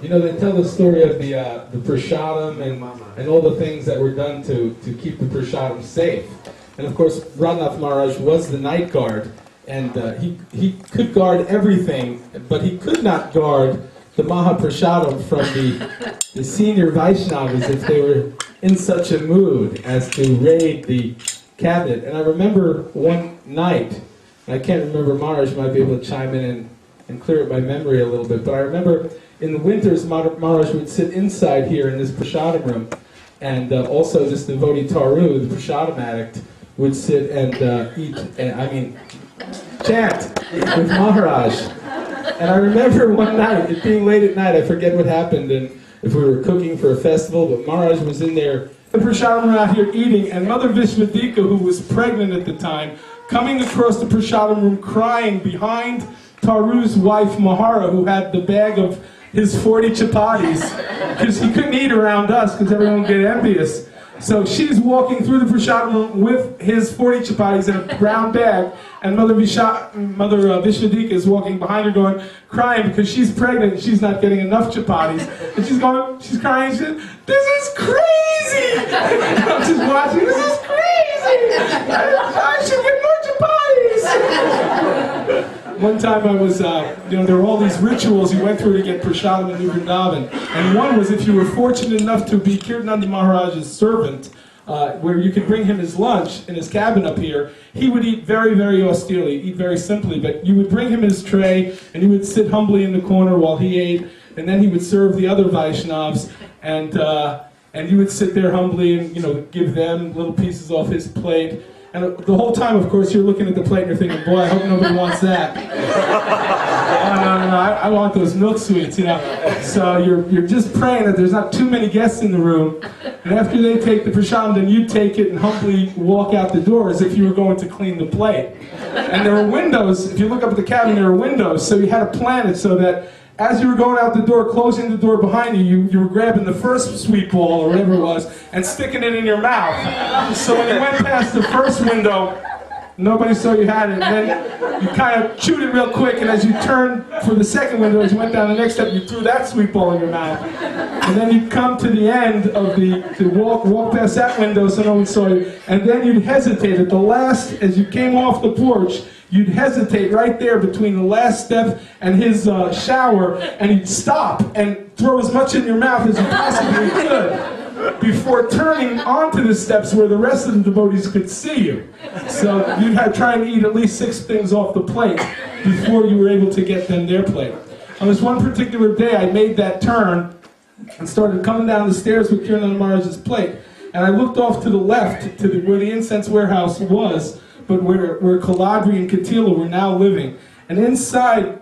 You know, they tell the story of the prasadam and all the things that were done to keep the prasadam safe. And of course, Radhanath Maharaj was the night guard, and he could guard everything, but he could not guard the Mahaprasadam from the senior Vaishnavas if they were in such a mood as to raid the cabinet. And I remember one night, and I can't remember, Maharaj might be able to chime in and clear up my memory a little bit, but I remember in the winters Maharaj would sit inside here in this prasadam room, and also this devotee Taru, the prasadam addict, would sit and chant with Maharaj. And I remember one night, it being late at night, I forget what happened, and if we were cooking for a festival, but Maharaj was in there, the prasadam room out here eating, and Mother Vishwadika, who was pregnant at the time, coming across the prasadam room crying behind Taru's wife Mahara, who had the bag of his 40 chapatis, because he couldn't eat around us because everyone would get envious. So she's walking through the prasadam room with his 40 chapatis in a brown bag, and Mother Vishwadika is walking behind her crying because she's pregnant and she's not getting enough chapatis. And she's crying, she says, "This is crazy!" I'm just watching, "This is crazy! I should get more chapatis!" One time I was, there were all these rituals you went through to get prasadam in Vrindavan. And one was if you were fortunate enough to be Kirtananda Maharaj's servant, where you could bring him his lunch in his cabin up here, he would eat very, very austerely, eat very simply, but you would bring him his tray, and he would sit humbly in the corner while he ate, and then he would serve the other Vaishnavas, and you would sit there humbly and, give them little pieces off his plate. And the whole time, of course, you're looking at the plate and you're thinking, boy, I hope nobody wants that. Oh, no, I want those milk sweets, So you're just praying that there's not too many guests in the room. And after they take the prasadam, then you take it and humbly walk out the door as if you were going to clean the plate. And there were windows. If you look up at the cabin, there were windows. So you had to plan it so that as you were going out the door, closing the door behind you, you were grabbing the first sweet ball, or whatever it was, and sticking it in your mouth. So when you went past the first window, nobody saw you had it, and then you kind of chewed it real quick, and as you turned for the second window, as you went down the next step, you threw that sweet ball in your mouth. And then you'd come to the end of to walk past that window so no one saw you, and then you'd hesitate at the last, as you came off the porch, you'd hesitate right there between the last step and his shower, and you'd stop and throw as much in your mouth as you possibly could before turning onto the steps where the rest of the devotees could see you. So you'd try and eat at least 6 things off the plate before you were able to get them their plate. On this one particular day, I made that turn and started coming down the stairs with Kirtananda Maharaj's plate, and I looked off to the left, to where the incense warehouse was, but where Koladri and Katila were now living. And inside,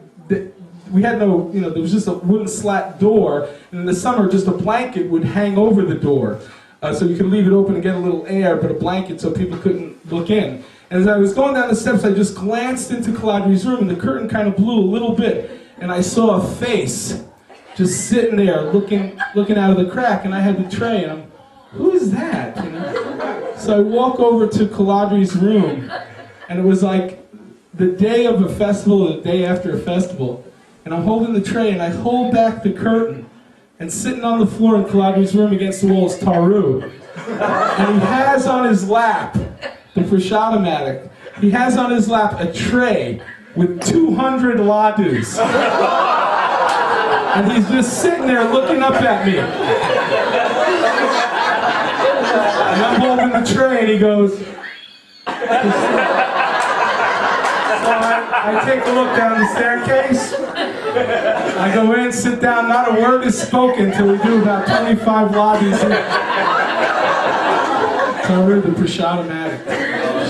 we had no, there was just a wooden slat door, and in the summer just a blanket would hang over the door. So you could leave it open and get a little air, but a blanket so people couldn't look in. And as I was going down the steps, I just glanced into Koladri's room, and the curtain kind of blew a little bit, and I saw a face just sitting there looking out of the crack, and I had the tray, and I'm, who is that? So I walk over to Koladri's room, and it was like the day of a festival or the day after a festival, and I'm holding the tray, and I hold back the curtain, and sitting on the floor in Koladri's room against the wall is Taru. And he has on his lap, the prasadam addict, he has on his lap a tray with 200 ladus. And he's just sitting there looking up at me. And I'm holding the tray, and he goes, so I take a look down the staircase. I go in, sit down, not a word is spoken until we do about 25 ladus. Taru, the prasadam addict.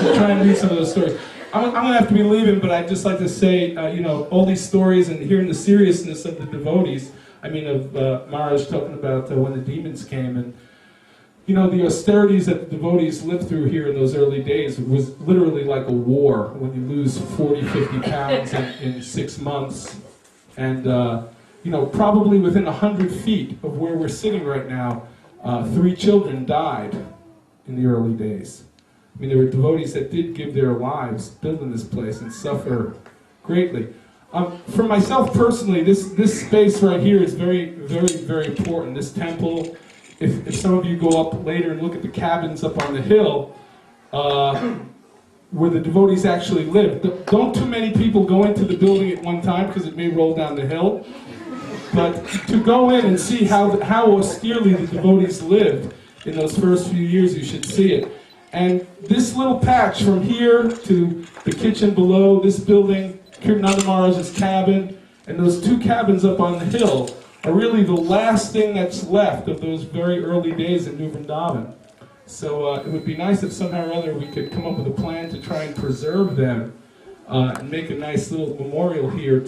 Should try and read some of those stories. I'm going to have to be leaving, but I'd just like to say, all these stories and hearing the seriousness of the devotees, of Maharaj talking about when the demons came, and the austerities that the devotees lived through here in those early days was literally like a war when you lose 40, 50 pounds in 6 months. And, probably within 100 feet of where we're sitting right now, 3 children died in the early days. There were devotees that did give their lives building this place and suffer greatly. For myself personally, this space right here is very, very, very important. This temple, if some of you go up later and look at the cabins up on the hill, where the devotees actually live. Don't too many people go into the building at one time because it may roll down the hill. But to go in and see how austerely the devotees lived in those first few years, you should see it. And this little patch from here to the kitchen below, this building, Kirtananda Maharaj's cabin, and those two cabins up on the hill are really the last thing that's left of those very early days in New Vrindavan. So it would be nice if somehow or other we could come up with a plan to try and preserve them and make a nice little memorial here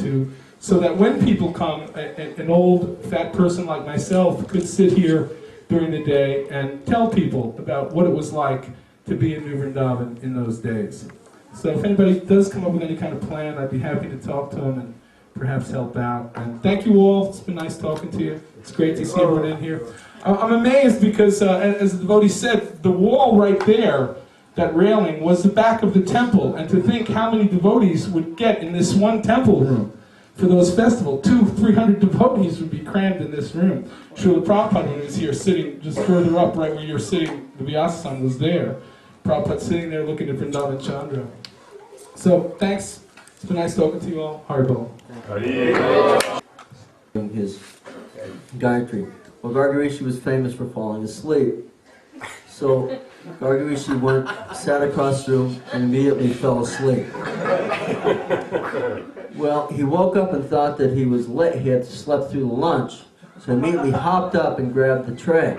so that when people come, an old fat person like myself could sit here during the day and tell people about what it was like to be in New Vrindavan in those days. So if anybody does come up with any kind of plan, I'd be happy to talk to them and perhaps help out. And thank you all. It's been nice talking to you. It's great to see everyone in here. I'm amazed because, as the devotee said, the wall right there, that railing, was the back of the temple. And to think how many devotees would get in this one temple room for those festivals. 200-300 devotees would be crammed in this room. Srila Prabhupada, when he was here, sitting just further up, right where you're sitting, the Vyasa-san was there. Prabhupada sitting there looking at Vrindavan Chandra. So, thanks. It's been nice talking to you all. Haribol. His Gayatri. Well, Gargarishi was famous for falling asleep. So, Gargarishi sat across the room and immediately fell asleep. Well, he woke up and thought that he was late. He had slept through the lunch. So he immediately hopped up and grabbed the tray.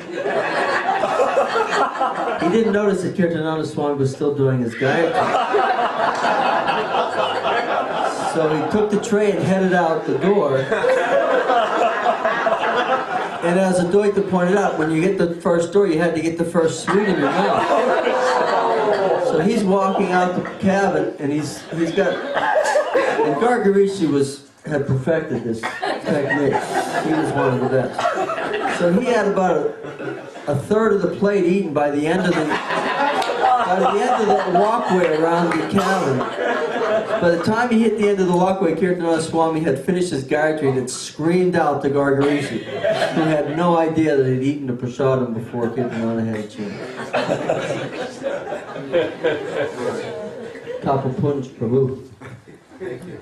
He didn't notice that Kirtananda Swami was still doing his Gayatri. So he took the tray and headed out the door. And as Advaita pointed out, when you get the first door, you had to get the first sweet in your mouth. So he's walking out the cabin, and he's got... And Gargarishi had perfected this technique. He was one of the best. So he had about a third of the plate eaten by the end of that walkway around the cabin. By the time he hit the end of the walkway, Kirtananda Swami had finished his Gayatri and had screamed out to Gargarishi, who had no idea that he'd eaten the prasadam before Kirtananda had a chance. Tapapunj Prabhu. Thank you.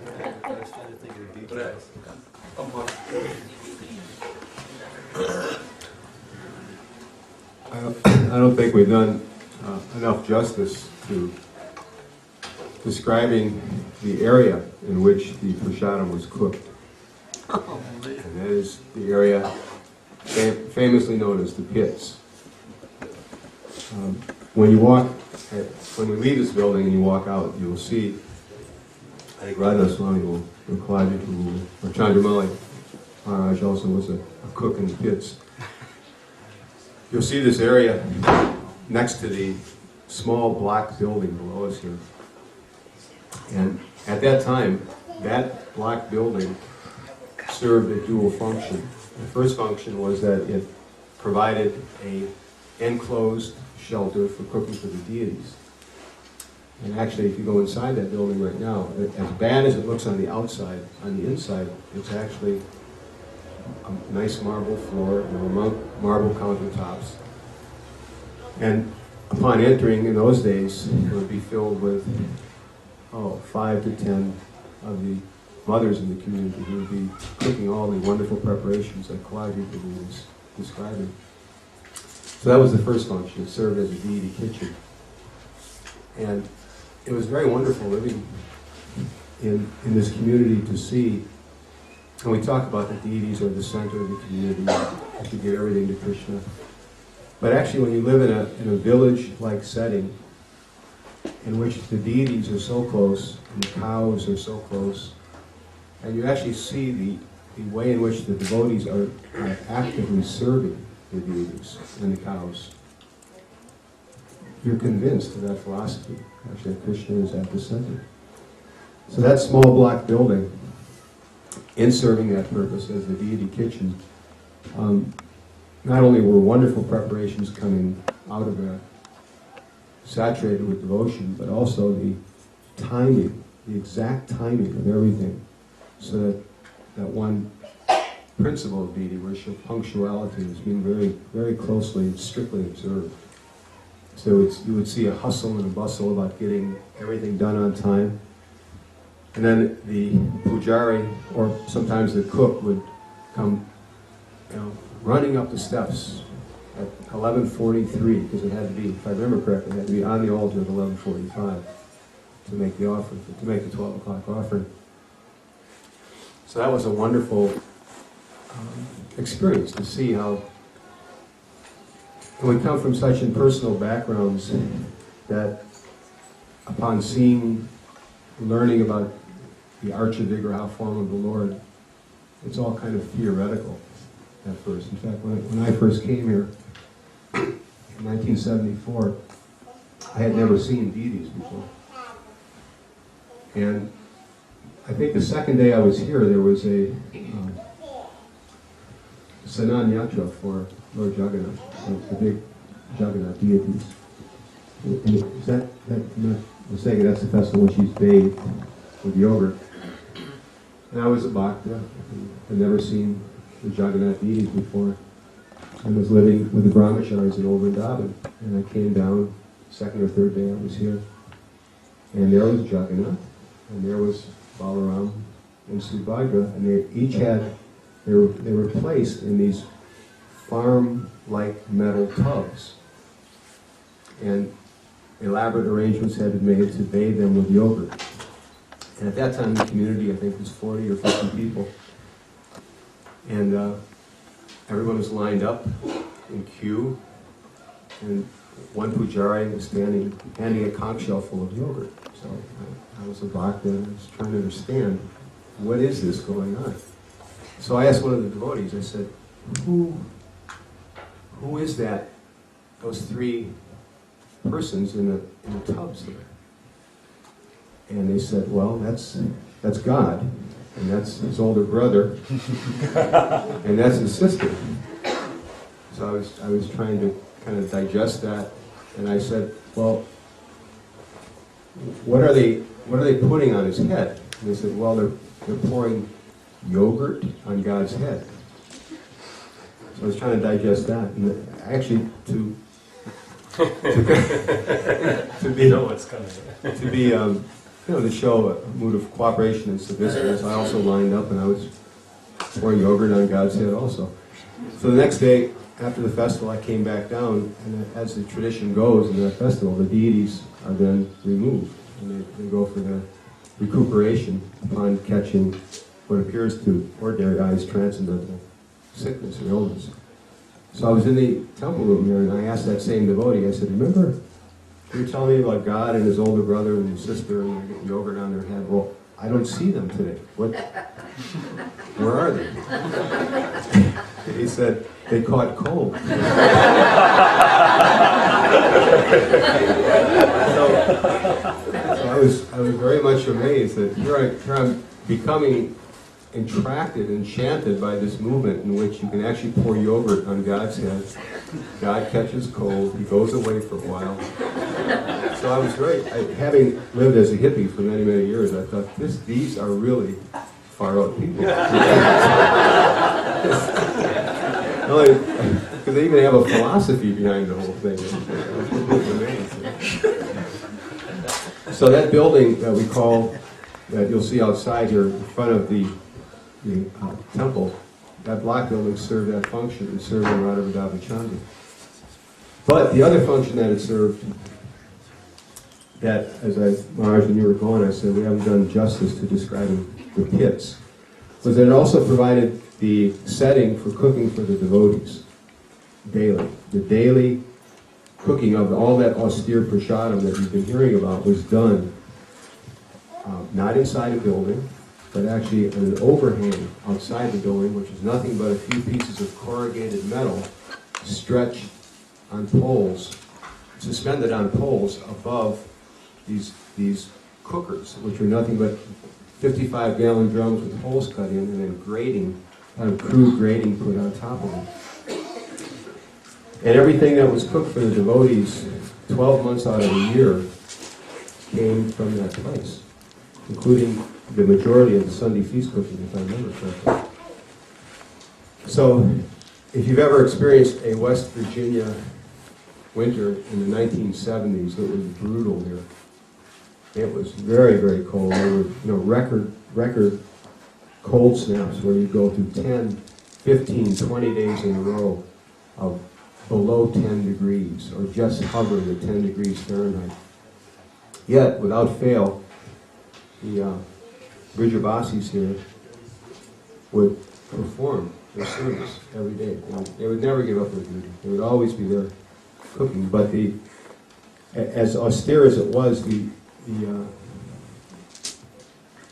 I don't think we've done enough justice to describing the area in which the prasadam was cooked. And that is the area famously known as the pits. When we leave this building and you walk out, you will see, I think Radhanath Swami or Chandramali Maharaj also was a cook in the pits. You'll see this area next to the small black building below us here. And at that time, that black building served a dual function. The first function was that it provided an enclosed shelter for cooking for the deities. And actually, if you go inside that building right now, as bad as it looks on the outside, on the inside, it's actually a nice marble floor, marble countertops. And upon entering in those days, it would be filled with 5 to 10 of the mothers in the community who would be cooking all the wonderful preparations that Kolhapur was describing. So that was the first function. It served as a deity kitchen. And it was very wonderful living in this community to see. And we talk about the deities are the center of the community, to give everything to Krishna. But actually, when you live in a village-like setting, in which the deities are so close, and the cows are so close, and you actually see the way in which the devotees are actively serving the deities and the cows, you're convinced of that philosophy. Actually, Krishna is at the center. So that small black building, in serving that purpose as the deity kitchen, not only were wonderful preparations coming out of that, saturated with devotion, but also the timing, the exact timing of everything so that one principle of deity worship, punctuality, is being very, very closely and strictly observed. So you would see a hustle and a bustle about getting everything done on time. And then the pujari, or sometimes the cook, would come, running up the steps at 11:43, because it had to be, if I remember correctly, it had to be on the altar at 11:45 to make the offering, to make the 12 o'clock offering. So that was a wonderful experience to see how we come from such impersonal backgrounds that upon seeing, learning about the Archavigraha form of the Lord, it's all kind of theoretical at first. In fact, when I first came here in 1974, I had never seen deities before. And I think the second day I was here, there was a Sanan Yatra for Lord Jagannath, the big Jagannath deities. Is that I'm not mistaken, that's the festival when she's bathed with yogurt. And I was a bhakta. I'd never seen the Jagannath deities before. I was living with the brahmacharis in Old Vrindavan, and I came down, second or third day I was here, and there was Jagannath, and there was Balaram and Subhadra, and they each had, they were placed in these farm-like metal tubs, and elaborate arrangements had been made to bathe them with yogurt. And at that time, the community, I think, was 40 or 50 people. And everyone was lined up in queue, and one pujari was standing, handing a conch shell full of yogurt. So I was a bhakta, and I was trying to understand, what is this going on? So I asked one of the devotees, I said, who is that, those three persons in the tubs there? And they said, well, that's God, and that's his older brother, and that's his sister. So I was trying to kind of digest that, and I said, well, what are they putting on his head? And they said, well, they're pouring yogurt on God's head. So I was trying to digest that, and actually to be, what's coming. to be to show a mood of cooperation and submissiveness, I also lined up and I was pouring yogurt on God's head also. So the next day, after the festival, I came back down, and as the tradition goes in that festival, the deities are then removed, and they go for their recuperation upon catching what appears to ordinary eyes transcendental sickness or illness. So I was in the temple room here, and I asked that same devotee, I said, remember, you were telling me about God and his older brother and his sister, and they're getting yogurt on their head. Well, I don't see them today. Where are they? He said, they caught cold. So I was very much amazed that here I'm becoming enchanted by this movement in which you can actually pour yogurt on God's head. God catches cold, he goes away for a while. So I was having lived as a hippie for many, many years, I thought, these are really far out people. Because they even have a philosophy behind the whole thing. So that building that we call, that you'll see outside here in front of the temple, that block building served that function. It served in Radha Vrindavan. But the other function that it served, that as Maharaj, when you were gone, I said we haven't done justice to describing the pits, was that it also provided the setting for cooking for the devotees daily. The daily cooking of all that austere prasadam that you've been hearing about was done not inside a building, but actually an overhang outside the building, which is nothing but a few pieces of corrugated metal stretched on poles, suspended on poles above these cookers, which are nothing but 55-gallon drums with holes cut in, and then grating, kind of crude grating put on top of them. And everything that was cooked for the devotees 12 months out of the year came from that place. including the majority of the Sunday feast cooking, if I remember correctly. So, if you've ever experienced a West Virginia winter in the 1970s, it was brutal here. It was very, very cold. There were, record cold snaps where you go through 10, 15, 20 days in a row of below 10 degrees, or just hovering at 10 degrees Fahrenheit. Yet, without fail, the Brijavasis here would perform their service every day. They would never give up their duty. They would always be there cooking. But as austere as it was, the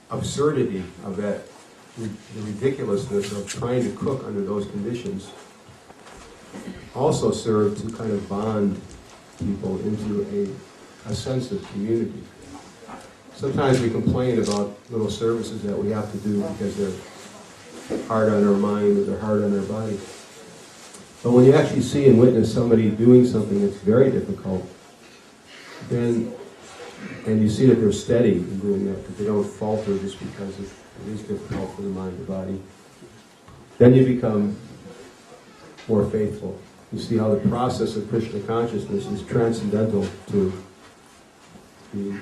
absurdity of that, the ridiculousness of trying to cook under those conditions also served to kind of bond people into a sense of community. Sometimes we complain about little services that we have to do because they're hard on our mind or they're hard on our body. But when you actually see and witness somebody doing something that's very difficult, then, and you see that they're steady in doing that, that they don't falter just because it is difficult for the mind or body, then you become more faithful. You see how the process of Krishna consciousness is transcendental to the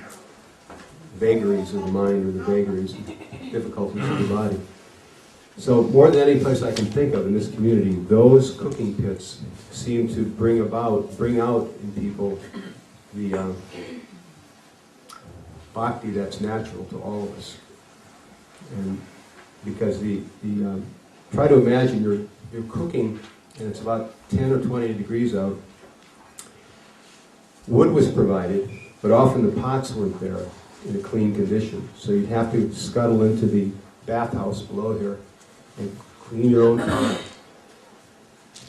vagaries of the mind or the vagaries and difficulties of the body. So more than any place I can think of in this community, those cooking pits seem to bring out in people the bhakti that's natural to all of us. And because try to imagine you're cooking and it's about 10 or 20 degrees out. Wood was provided, but often the pots weren't there in a clean condition. So you'd have to scuttle into the bathhouse below here and clean your own pot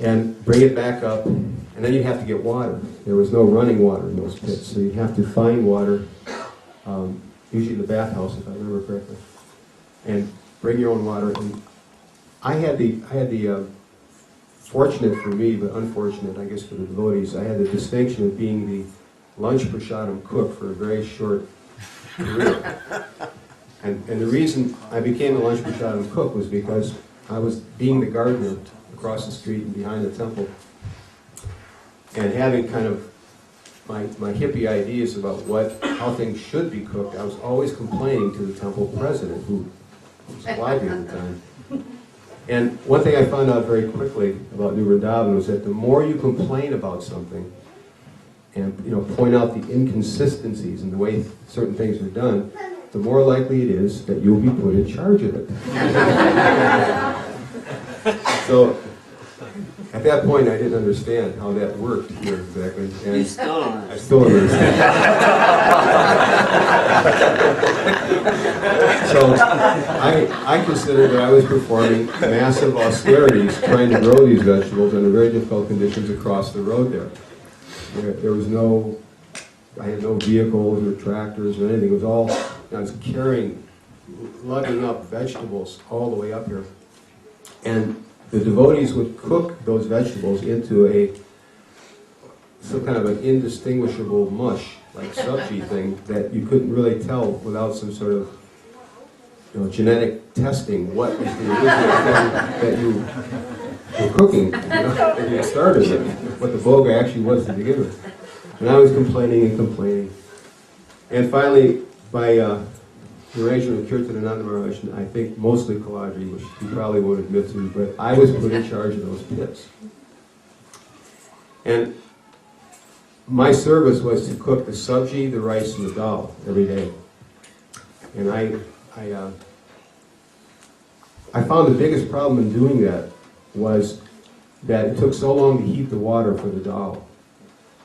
and bring it back up, and then you'd have to get water. There was no running water in those pits, so you'd have to find water, usually the bathhouse if I remember correctly, and bring your own water. And I had the fortunate for me, but unfortunate I guess for the devotees, I had the distinction of being the lunch prasadam cook for a very short career. And the reason I became a lunch prasadam cook was because I was being the gardener across the street and behind the temple, and having kind of my hippie ideas about how things should be cooked. I was always complaining to the temple president, who was alive at the time. And one thing I found out very quickly about New Vrindavan was that the more you complain about something and point out the inconsistencies in the way certain things are done, the more likely it is that you'll be put in charge of it. So at that point, I didn't understand how that worked here exactly. And You still don't understand. I still don't understand. So I considered that I was performing massive austerities trying to grow these vegetables under very difficult conditions across the road there. There was I had no vehicles or tractors or anything. It was all, I was lugging up vegetables all the way up here. And the devotees would cook those vegetables into some kind of an indistinguishable mush, like sabji thing, that you couldn't really tell without some sort of genetic testing what is the original thing that you were cooking, that you started with, what the boga actually was to begin with. And I was complaining and complaining. And finally, by the arrangement of Kirtanananda Maharaj, and I think mostly Kaladri, which he probably won't admit to, but I was put in charge of those pits. And my service was to cook the sabji, the rice, and the dal every day. And I found the biggest problem in doing that was that it took so long to heat the water for the dal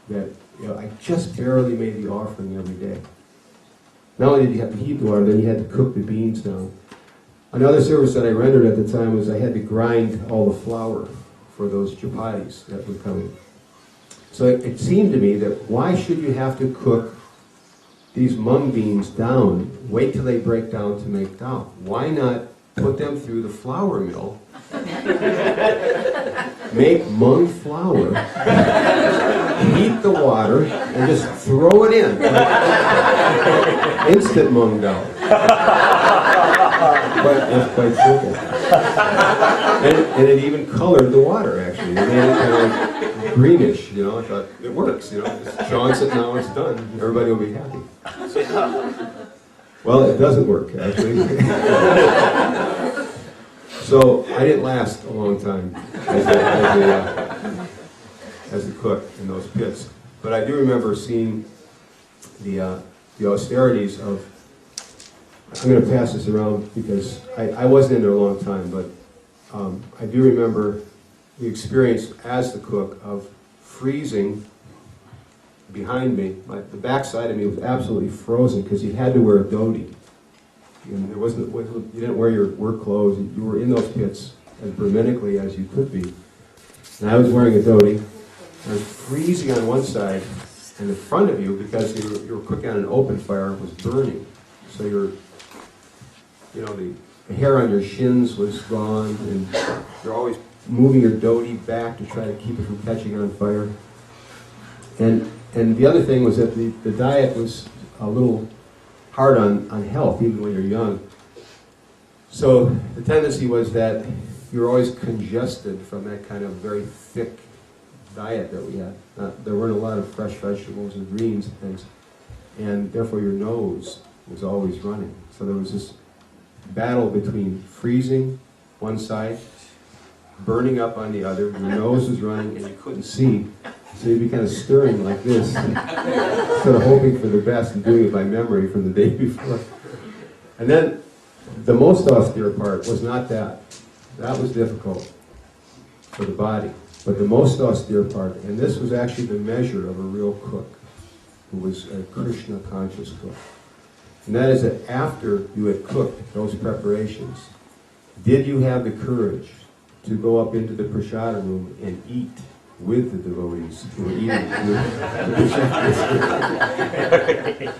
that I just barely made the offering every day. Not only did you have to heat the water, then you had to cook the beans down. Another service that I rendered at the time was I had to grind all the flour for those chowpatties that were coming. So it seemed to me that why should you have to cook these mung beans down, wait till they break down to make dal? Why not put them through the flour mill, make mung flour, heat the water, and just throw it in. Instant mung dal. It's quite simple. And it even colored the water, actually. It made it kind of like greenish, you know. I thought, it works, you know. Sean said, now it's done. Everybody will be happy. Well, it doesn't work, actually. So I didn't last a long time as a cook in those pits. But I do remember seeing the austerities of, I'm going to pass this around because I wasn't in there a long time, but I do remember the experience as the cook of freezing behind me. The backside of me was absolutely frozen because you had to wear a dhoti. And you didn't wear your work clothes. You were in those pits as Brahminically as you could be. And I was wearing a dhoti. I was freezing on one side, and in front of you, because you were cooking on an open fire, was burning. So the hair on your shins was gone, and you're always moving your dhoti back to try to keep it from catching on fire. And the other thing was that the diet was a little hard on health, even when you're young. So the tendency was that you were always congested from that kind of very thick diet that we had. There weren't a lot of fresh vegetables and greens and things, and therefore your nose was always running. So there was this battle between freezing one side, burning up on the other, your nose was running and you couldn't see, so you'd be kind of stirring like this, sort of hoping for the best and doing it by memory from the day before. And then the most austere part was not that. That was difficult for the body. But the most austere part, and this was actually the measure of a real cook, who was a Krishna conscious cook. And that is that after you had cooked those preparations, did you have the courage to go up into the prasada room and eat with the devotees who were eating with the prasada?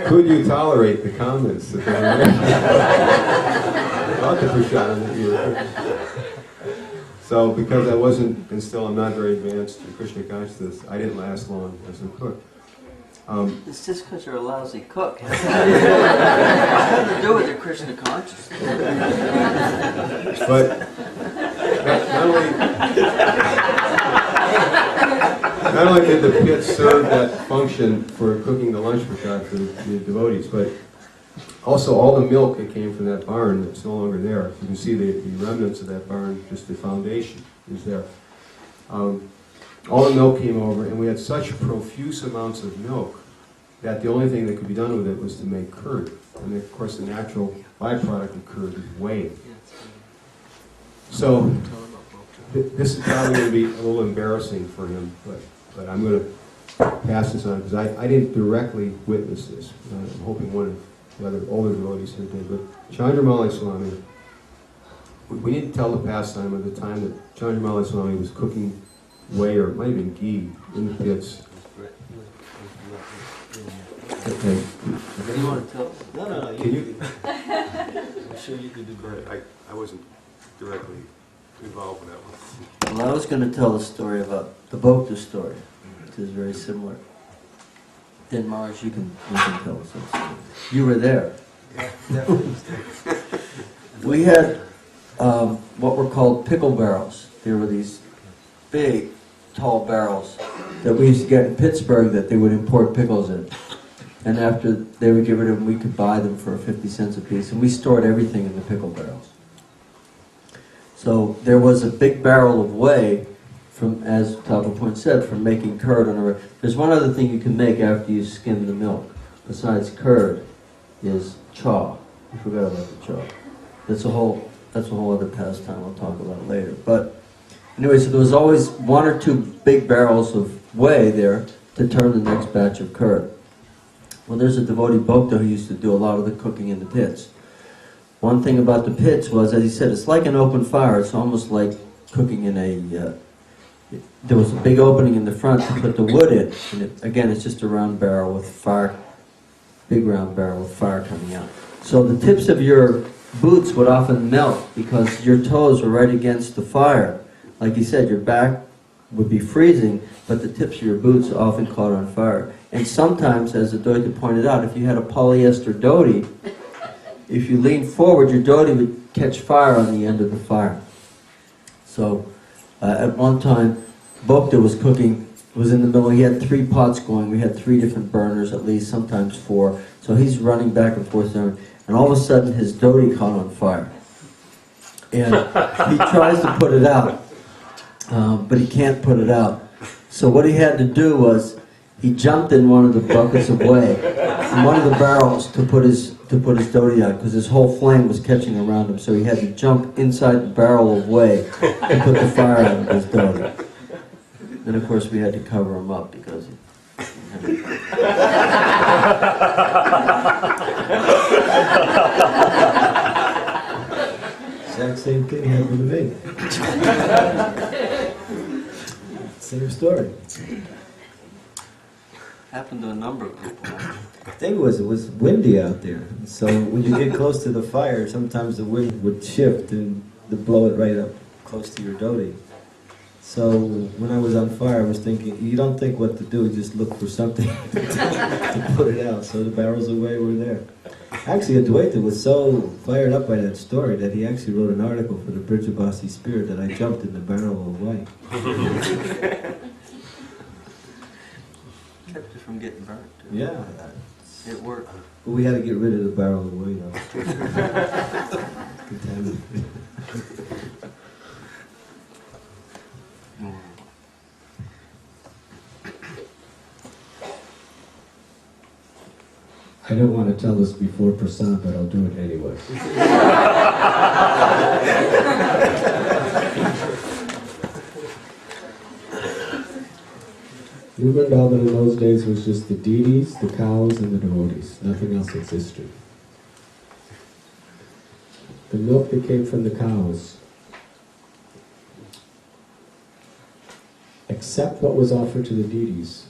Could you tolerate the comments that they were making about the prasada that you were cooking? So because I wasn't, and still I'm not very advanced in Krishna consciousness, I didn't last long as a cook. It's just because you're a lousy cook. It has nothing to do with your Krishna consciousness. But not only did the pit serve that function for cooking the lunch prasad for the devotees, but also all the milk that came from that barn that's no longer there. You can see the remnants of that barn, just the foundation is there. All the milk came over, and we had such profuse amounts of milk that the only thing that could be done with it was to make curd. And of course the natural byproduct of curd is whey. So this is probably going to be a little embarrassing for him, but I'm going to pass this on because I didn't directly witness this. I'm hoping one of the other older devotees here did. But Chandramali Swami, we need to tell the pastime of the time that Chandramali Swami was cooking whey, or it might have been ghee, in the pits. Okay. You want to tell? No. Can you? I'm sure you could do better. I wasn't directly involved with that one. Well, I was going to tell the story about the Bhokta story, which is very similar. Then Mars, you can tell us that story. You were there. We had what were called pickle barrels. There were these big, tall barrels that we used to get in Pittsburgh that they would import pickles in. And after they would get rid of them, we could buy them for 50 cents a piece. And we stored everything in the pickle barrels. So there was a big barrel of whey, from, as Tapa Point said, from making curd on a... There's one other thing you can make after you skim the milk, besides curd, is chaw. I forgot about the chaw. That's a whole other pastime I'll talk about later. But anyway, so there was always one or two big barrels of whey there to turn the next batch of curd. Well, there's a devotee Bhokta who used to do a lot of the cooking in the pits. One thing about the pits was, as he said, it's like an open fire. It's almost like cooking in a... there was a big opening in the front to put the wood in. And again, it's just a round barrel with fire, big round barrel with fire coming out. So the tips of your boots would often melt because your toes were right against the fire. Like he said, your back would be freezing, but the tips of your boots often caught on fire. And sometimes, as the Dvaita pointed out, if you had a polyester dhoti, if you lean forward, your dhoti would catch fire on the end of the fire. So at one time, Bhakta was cooking, was in the middle, he had 3 pots going, we had 3 different burners at least, sometimes 4. So he's running back and forth there, and all of a sudden his dhoti caught on fire. And he tries to put it out, but he can't put it out. So what he had to do was, he jumped in one of the buckets of whey, in one of the barrels to put his dhoti out, because his whole flame was catching around him. So he had to jump inside the barrel of whey and put the fire out of his dhoti. And of course we had to cover him up because Exact same thing happened to me. Same story. happened to a number of people. The thing was, it was windy out there. So when you get close to the fire, sometimes the wind would shift and blow it right up close to your dhoti. So when I was on fire, I was thinking, you don't think what to do, you just look for something to put it out. So the barrels of whey were there. Actually, Advaita was so fired up by that story that he actually wrote an article for the Brijabasi Spirit that I jumped in the barrel of whey. Kept it from getting burnt. Yeah. It worked. But we had to get rid of the barrel of whey, though. Contaminated. I don't want to tell this before Prasad, but I'll do it anyway. New Vrindavan in those days was just the deities, the cows, and the devotees. Nothing else existed. The milk that came from the cows, except what was offered to the deities,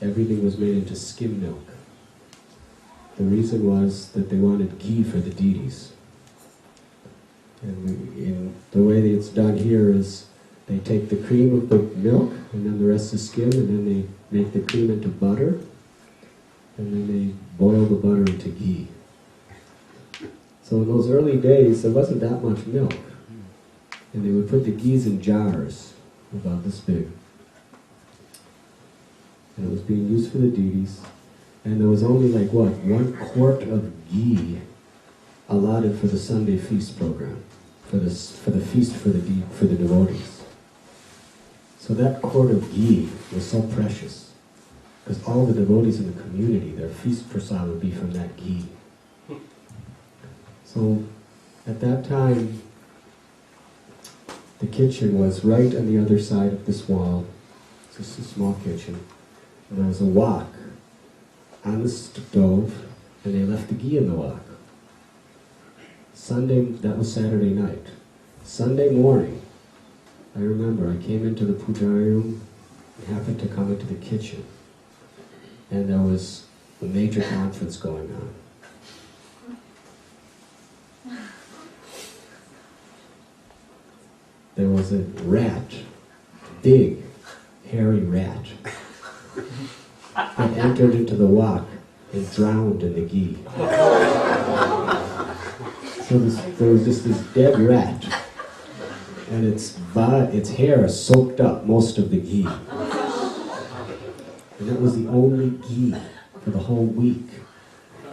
everything was made into skim milk. The reason was that they wanted ghee for the deities. And the way that it's done here is they take the cream of the milk, and then the rest is skim, and then they make the cream into butter, and then they boil the butter into ghee. So in those early days, there wasn't that much milk. And they would put the ghees in jars, about this big. And it was being used for the deities. And there was only like, what, 1 quart of ghee allotted for the Sunday feast program, for the feast for the devotees. So that quart of ghee was so precious, because all the devotees in the community, their feast prasad would be from that ghee. So at that time, the kitchen was right on the other side of this wall. It's just a small kitchen. And there was a wok on the stove, and they left the ghee in the wok. Sunday, that was Saturday night. Sunday morning, I remember I came into the pujari room and happened to come into the kitchen, and there was a major conference going on. There was a rat, big, hairy rat, that entered into the wok and drowned in the ghee. So there was just this dead rat, and its hair soaked up most of the ghee. And that was the only ghee for the whole week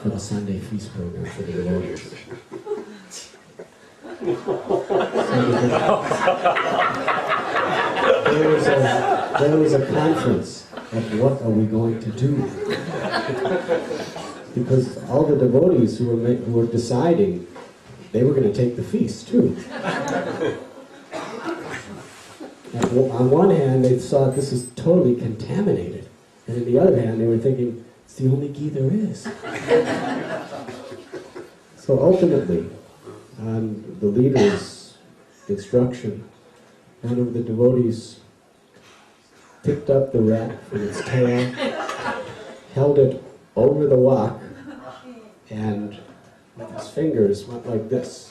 for the Sunday feast program for the devotees. There was a conference of what are we going to do? Because all the devotees who were deciding, they were going to take the feast too. And on one hand, they thought this is totally contaminated. And on the other hand, they were thinking, it's the only ghee there is. So ultimately, on the leader's instruction, one of the devotees picked up the rat from its tail, held it over the wok, and with his fingers went like this.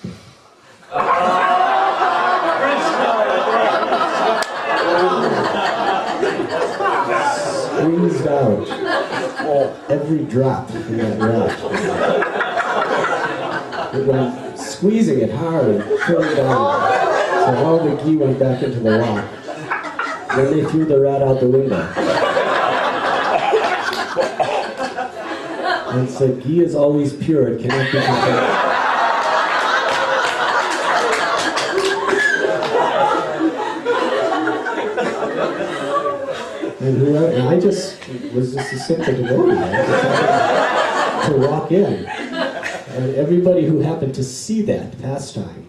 Squeezed out every drop from that rat. it went squeezing it hard and pulling it down. So all the ghee went back into the wok. Then they threw the rat out the window. And said, ghee is always pure, it cannot be contaminated. And I just was just a simple devotee to walk in. And everybody who happened to see that pastime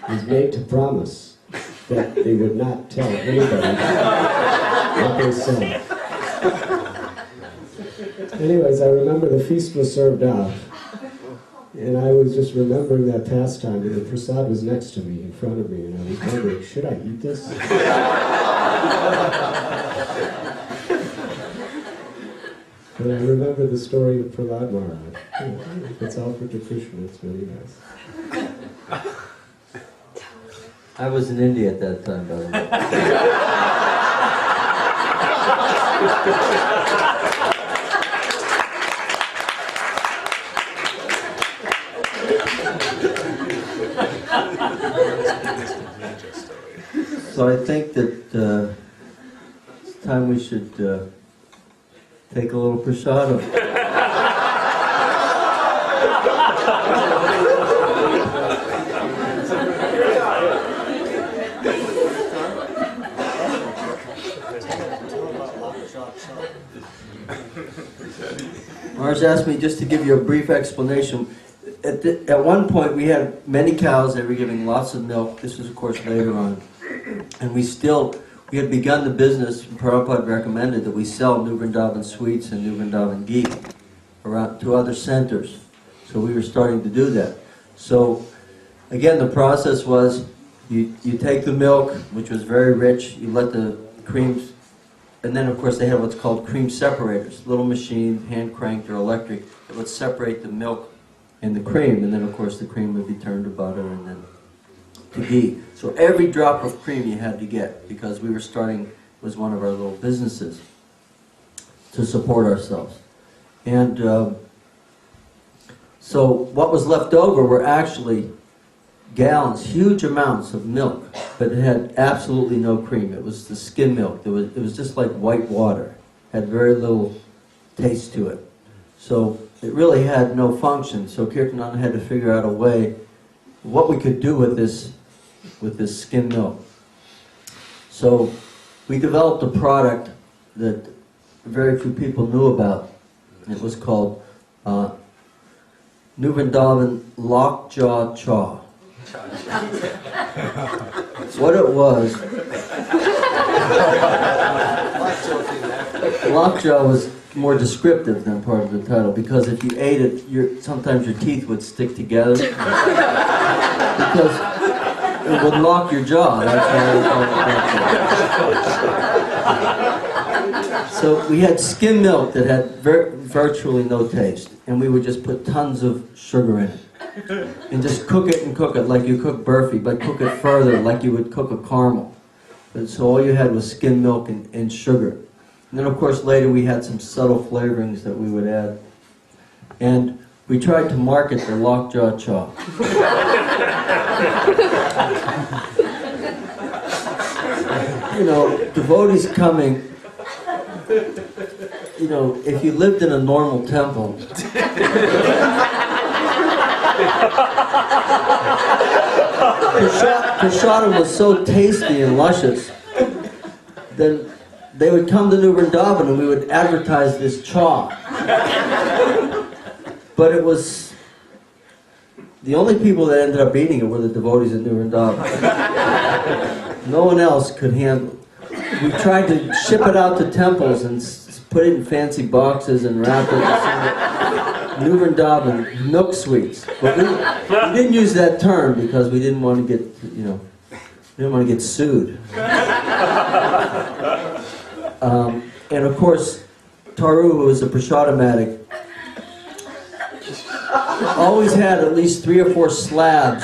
was made to promise that they would not tell anybody what they saw. Anyways, I remember the feast was served out. And I was just remembering that pastime, and the prasad was next to me, in front of me, and I was wondering, should I eat this? And I remember the story of Prahlad Maharaj. If it's offered to Krishna, it's very nice. I was in India at that time, by the way. So I think that it's time we should take a little prasadam. Maharaj asked me just to give you a brief explanation. At one point we had many cows, they were giving lots of milk. This was of course later on. And we had begun the business, Prabhupada recommended that we sell New Vrindavan sweets and New Vrindavan ghee around to other centers. So we were starting to do that. So again, the process was you take the milk, which was very rich, you let the creams, and then of course they had what's called cream separators, little machine, hand cranked or electric, that would separate the milk and the cream, and then of course the cream would be turned to butter and then to ghee. So every drop of cream you had to get, because we were starting, was one of our little businesses to support ourselves. And so what was left over were actually gallons, huge amounts of milk, but it had absolutely no cream. It was the skim milk. It was just like white water. Had very little taste to it. So it really had no function. So Kirtananda had to figure out a way what we could do with this skim milk. So we developed a product that very few people knew about. It was called New Vrindavan Lockjaw Chaw. What it was, lockjaw was more descriptive than part of the title, because if you ate it, sometimes your teeth would stick together because it would lock your jaw. That's why so we had skim milk that had virtually no taste, and we would just put tons of sugar in it and just cook it like you cook burfi, but cook it further like you would cook a caramel. And so all you had was skim milk and sugar. And then of course later we had some subtle flavorings that we would add. And we tried to market the Lockjaw Chaw. You know, devotees coming, you know, if you lived in a normal temple, prasadam was so tasty and luscious, then they would come to New Vrindavan and we would advertise this chaw. But it was, the only people that ended up eating it were the devotees in New Vrindavan. No one else could handle it. We tried to ship it out to temples and put it in fancy boxes and wrap it. New Vrindavan milk sweets. But we didn't use that term because we didn't want to get, you know, we didn't want to get sued. And of course, Taru, who was a prasadam addict, always had at least 3 or 4 slabs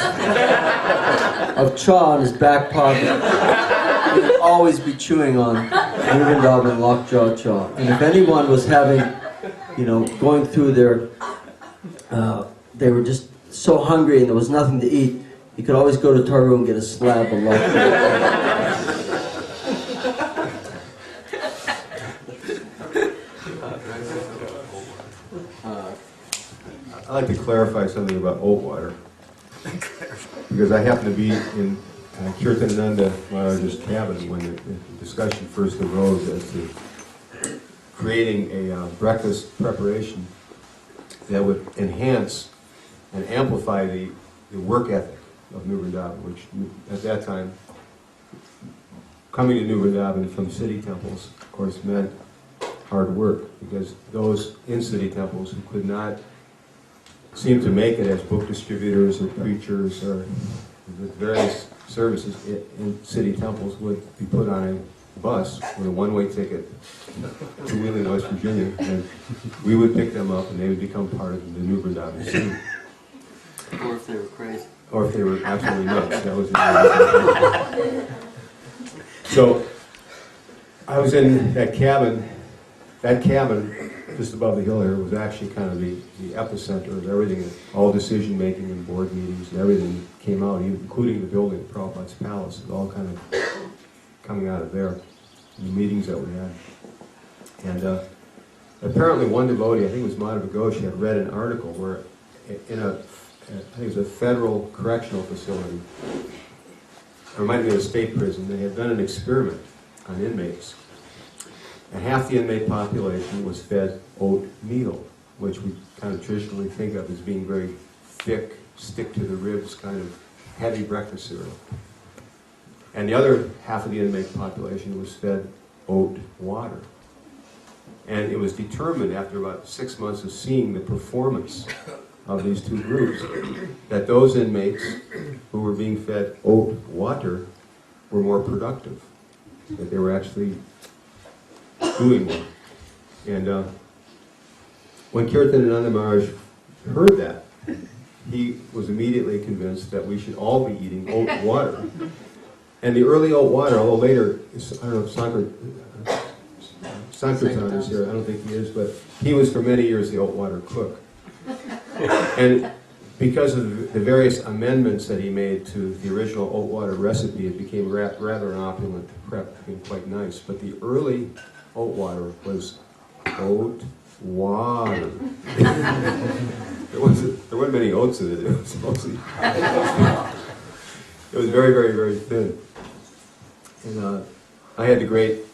of chaw in his back pocket. He would always be chewing on New Vrindavan Lockjaw Chaw. And if anyone was having, you know, going through their, they were just so hungry and there was nothing to eat, he could always go to Toru and get a slab of love. I'd like to clarify something about oat water. Because I happened to be in Kirtanananda Maharaj's cabin when the discussion first arose as to creating a breakfast preparation that would enhance and amplify the work ethic of New Vrindavan, which at that time, coming to New Vrindavan from city temples, of course, meant hard work, because those in city temples who could not seem to make it as book distributors or preachers or with various services in city temples would be put on a bus with a one-way ticket to Wheeling, West Virginia, and we would pick them up and they would become part of the New Vrindavan scene. Or if they were crazy. Or if they were absolutely nuts. That was the So, I was in that cabin. That cabin, just above the hill here, was actually kind of the epicenter of everything. All decision-making and board meetings and everything came out, including the building of Prabhupada's palace. It was all kind of coming out of there, the meetings that we had. And apparently one devotee, I think it was Madhava Ghosh, had read an article where in I think it was a federal correctional facility, or it might be a state prison, they had done an experiment on inmates. And half the inmate population was fed oatmeal, which we kind of traditionally think of as being very thick, stick-to-the-ribs kind of heavy breakfast cereal. And the other half of the inmate population was fed oat water. And it was determined after about 6 months of seeing the performance of these two groups that those inmates who were being fed oat water were more productive, that they were actually doing more. And when Kirtanananda Maharaj heard that, he was immediately convinced that we should all be eating oat water. And the early oat water, although later, I don't know if Sankirtan is here, I don't think he is, but he was for many years the oat water cook. And because of the various amendments that he made to the original oat water recipe, it became rather an opulent prep, it became quite nice. But the early oat water was oat water. there weren't many oats in it. It was mostly. It was very, very, very thin. And I had the great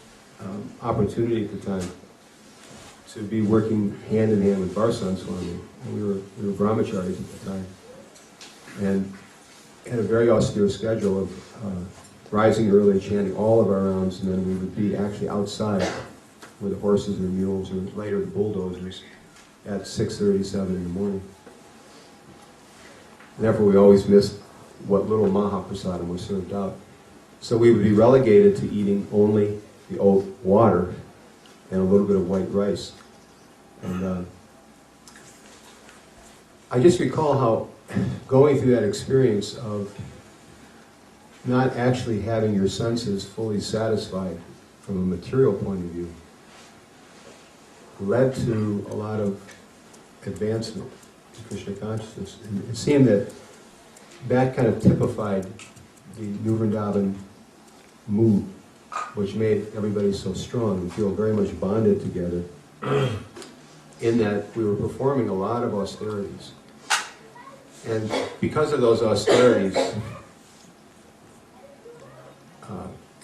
opportunity at the time to be working hand in hand with Radhanath Swami. And we were brahmacharis at the time, and had a very austere schedule of rising early, chanting all of our rounds, and then we would be actually outside with the horses or mules, or later the bulldozers, at 6:37 in the morning. And therefore, we always missed what little Mahaprasadam was served out. So we would be relegated to eating only the oat water and a little bit of white rice. And I just recall how going through that experience of not actually having your senses fully satisfied from a material point of view led to a lot of advancement in Krishna consciousness. And it seemed that that kind of typified the New Vrindavan mood, which made everybody so strong and feel very much bonded together, in that we were performing a lot of austerities. And because of those austerities,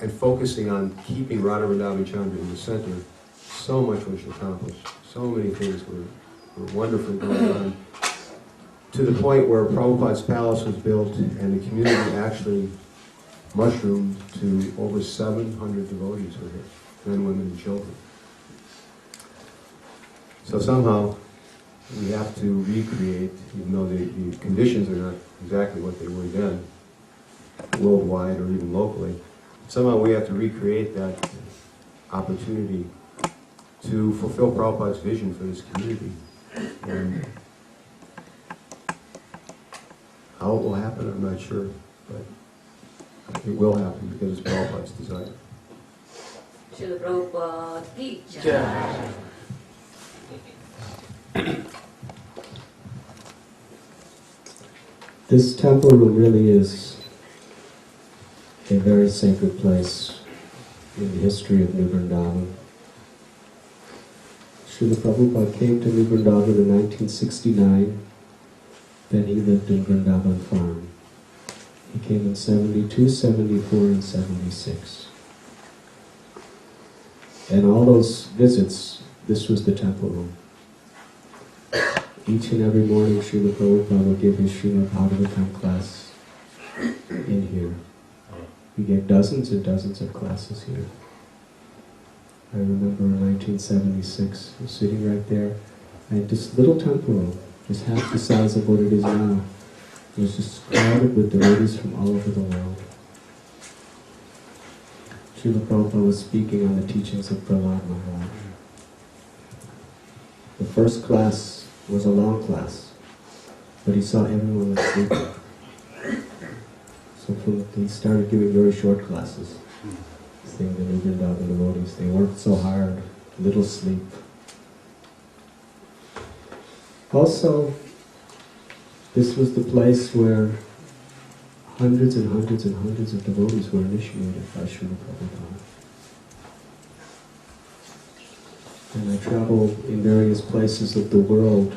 and focusing on keeping Radha Vrindavan Chandra in the center, so much was accomplished. So many things were wonderfully going on, to the point where Prabhupada's palace was built and the community actually mushroomed to over 700 devotees were here, men, women, and children. So somehow we have to recreate, even though the conditions are not exactly what they were then, worldwide or even locally, somehow we have to recreate that opportunity to fulfill Prabhupada's vision for this community. And how it will happen, I'm not sure, but it will happen because it's Prabhupada's desire. Srila Prabhupada ki jai. This temple room really is a very sacred place in the history of New Vrindavan. Srila Prabhupada came to New Vrindavan in 1969. Then he lived in Vrindavan farm. He came in 72, 74, and 76. And all those visits, this was the temple room. Each and every morning, Srila Prabhupada would give his Srimad Bhagavatam class in here. He gave dozens and dozens of classes here. I remember in 1976, I was sitting right there, and this little temple room, just half the size of what it is now, was just crowded with devotees from all over the world. Srila Prabhupada was speaking on the teachings of Prahlad Maharaj. The first class was a long class, but he saw everyone was sleeping. So he started giving very short classes, saying the New Vrindavan devotees, they worked so hard, little sleep. Also, this was the place where hundreds and hundreds and hundreds of devotees were initiated by Srila Prabhupada. And I travel in various places of the world,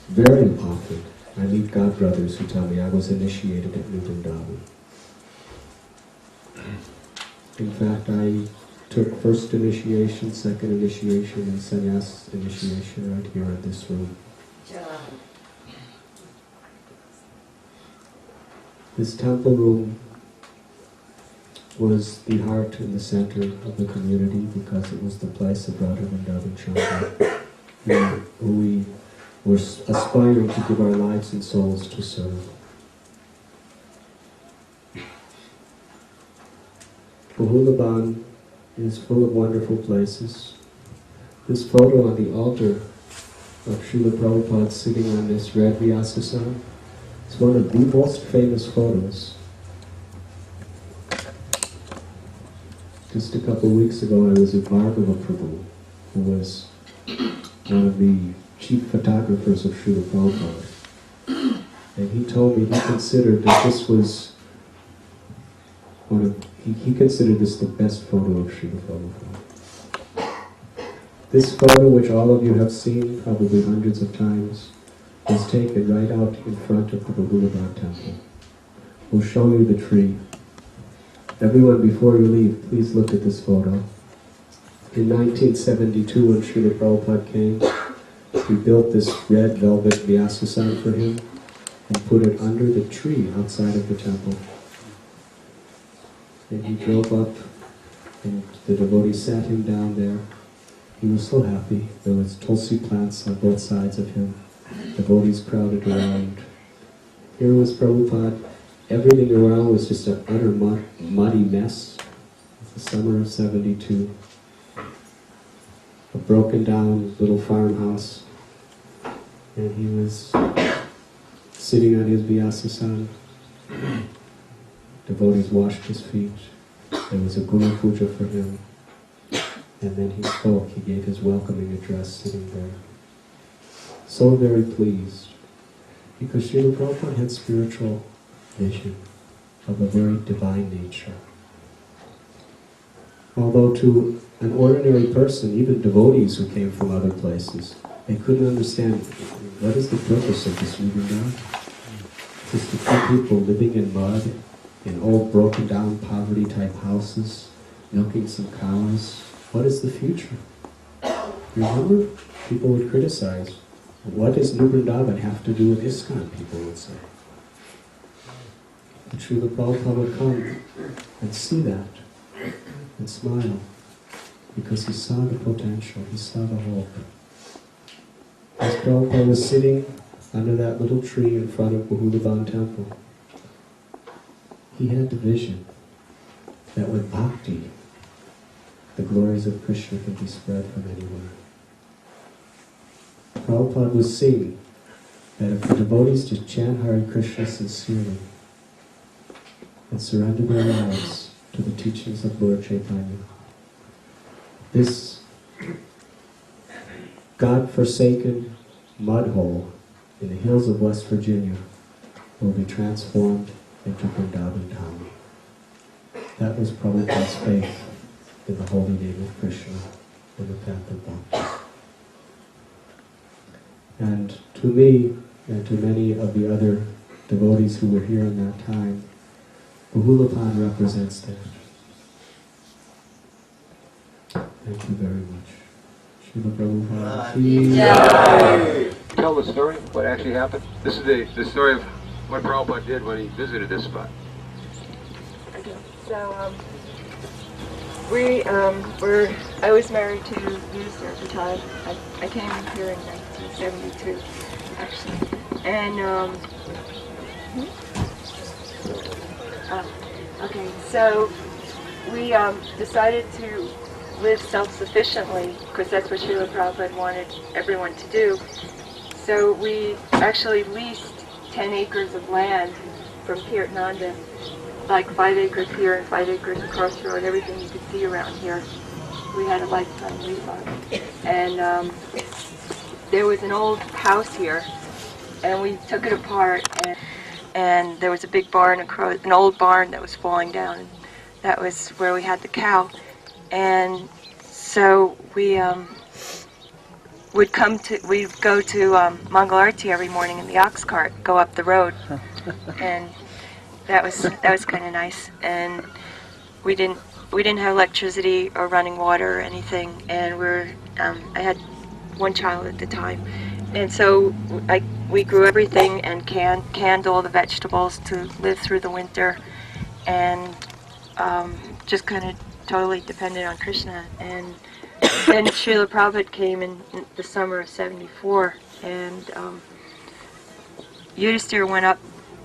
very often. I meet God brothers who tell me I was initiated at New Vrindavan. In fact, I took first initiation, second initiation, and sannyas initiation right here in this room. This temple room was the heart and the center of the community because it was the place of Radha Vrindavan Chandra, who we were aspiring to give our lives and souls to serve. Kolhapur is full of wonderful places. This photo on the altar of Srila Prabhupada sitting on this red Vyasasana is one of the most famous photos. Just a couple of weeks ago I was with Bhargava Prabhu, who was one of the chief photographers of Srila Prabhupada. And he told me he considered that this was he considered this the best photo of Srila Prabhupada. This photo, which all of you have seen probably hundreds of times, was taken right out in front of the Vrindavan temple. We'll show you the tree. Everyone, before you leave, please look at this photo. In 1972, when Srila Prabhupada came, we built this red velvet Vyasasana for him and put it under the tree outside of the temple. And he drove up, and the devotees sat him down there. He was so happy. There was tulsi plants on both sides of him. Devotees crowded around. Here was Prabhupada. Everything around was just an utter muddy mess. It's the summer of 72. A broken down little farmhouse. And he was sitting on his Vyasasana. Devotees washed his feet. There was a Guru Puja for him. And then he spoke. He gave his welcoming address sitting there. So very pleased. Because Srila Prabhupada had spiritual vision of a very divine nature. Although to an ordinary person, even devotees who came from other places, they couldn't understand what is the purpose of this Vrindavan. Just a few people living in mud, in old broken down poverty type houses, milking some cows. What is the future? Remember? People would criticize. What does New Vrindavan have to do with ISKCON, people would say. And Srila Prabhupada would come and see that and smile because he saw the potential, he saw the hope. As Prabhupada was sitting under that little tree in front of Vrindavan temple, he had the vision that with bhakti, the glories of Krishna can be spread from anywhere. Prabhupada was seeing that if the devotees just chant Hare Krishna sincerely and surrender their lives to the teachings of Lord Chaitanya, this God-forsaken mud hole in the hills of West Virginia will be transformed into Vrindavan Dham. That was Prabhupada's faith in the holy name of Krishna and the path of Bhakti. And to me, and to many of the other devotees who were here in that time, Kolhapur represents that. Thank you very much. Srila Prabhupada. Tell the story, what actually happened. This is the story of what Prabhupada did when he visited this spot. Okay, so I was married to Yusuf at the time. I came here in 1972, actually. And, okay, so we decided to live self-sufficiently, because that's what Srila Prabhupada wanted everyone to do. So we actually leased 10 acres of land from Kirtananda, like 5 acres here and 5 acres across the road, everything you could see around here. We had a lifetime lease on it. And there was an old house here, and we took it apart, and there was a big barn, an old barn that was falling down, and that was where we had the cow. And so we we'd go to Mangalarti every morning in the ox cart, go up the road, and that was kind of nice. And we didn't have electricity or running water or anything, and I had one child at the time, and so we grew everything and canned all the vegetables to live through the winter, and just kind of totally dependent on Krishna. And then Srila Prabhupada came in the summer of '74, and Yudhisthira went up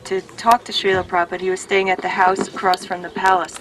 to talk to Srila Prabhupada. He was staying at the house across from the palace.